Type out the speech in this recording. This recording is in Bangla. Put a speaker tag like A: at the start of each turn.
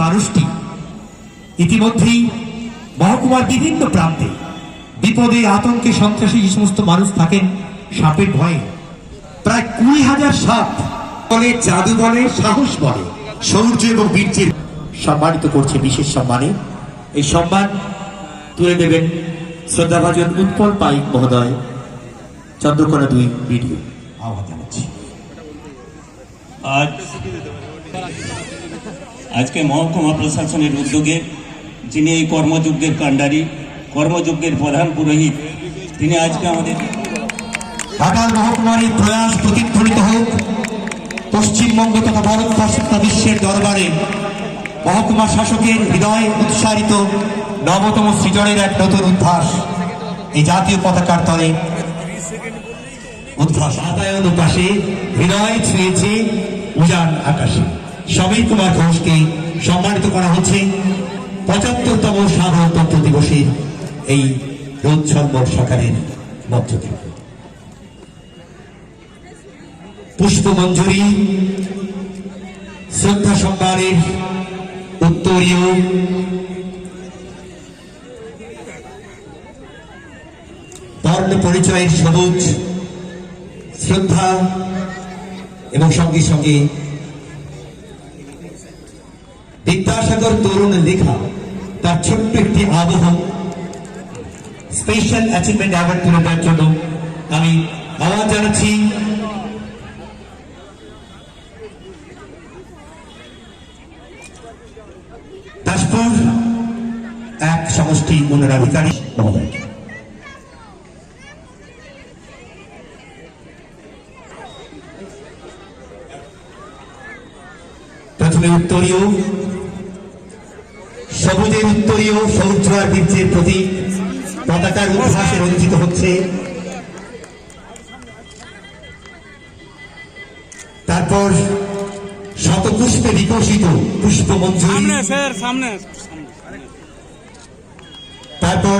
A: মানুষটি ইতিমধ্যেই মহকুমার বিভিন্ন প্রান্তে বিপদে আতঙ্কে সন্ত্রাসী যে সমস্ত মানুষ থাকেন সাপের ভয়ে প্রায় 20,000 সাপ বলে, জাদু বলে, সাহস বলে, শৌর্য এবং বীর্যের সম্মানিত করছে বিশেষ সম্মানে। এই সম্মান তুলে দেবেন শ্রদ্ধাভাজন উৎপল পাইক মহোদয়, চন্দ্রকোনা 2 ভিডিও। আহ্বান জানাচ্ছি।
B: আজকে মহকুমা প্রশাসনের উদ্যোগে যিনি এই কর্মযজ্ঞের কাণ্ডারি, কর্মযজ্ঞের প্রধান পুরোহিত, তিনি আজকে আমাদের
A: ঘাটাল মহকুমার এই প্রয়াস প্রতিধ্বনিত হোক পশ্চিমবঙ্গ তথা ভারতবর্ষ তথা বিশ্বের দরবারে। মহকুমা শাসকের হৃদয়ে উৎসারিত নবতম সৃজনের এক নতুন উদ্ভাস এই জাতীয় পতাকার তলে উদ্ভাস আদায়ন পাশে হৃদয় ছুঁয়েছে উজান আকাশে। সমীর কুমার ঘোষকে সম্মানিত করা হচ্ছে 75তম সাধারণতন্ত্র দিবসের এই রোদ সম্বর সকালের মধ্য থেকে। পুষ্পমঞ্জুরি শ্রদ্ধা সম্মানের উত্তরীয় বর্ণ পরিচয়ের সবুজ শ্রদ্ধা এবং সঙ্গে সঙ্গে বিদ্যাসাগর তরুণ লেখা তার ছোট্ট একটি আবহ স্পেশাল অ্যাচিভমেন্ট অ্যাওয়ার্ড তুলে দেওয়ার জন্য আমি আহ্বান জানাচ্ছি দাসপুর 1 সমষ্টি উন্নয়নাধিকারী মহোদয়কে। প্রথমে উত্তরীয় সবুজের উত্তরীয় শৌর্য আর বীর্যের প্রতীক পতাকার উদ্ভাসে রঞ্জিত হচ্ছে। তারপর শতপুষ্পে বিকশিত পুষ্পমঞ্জুরি, তারপর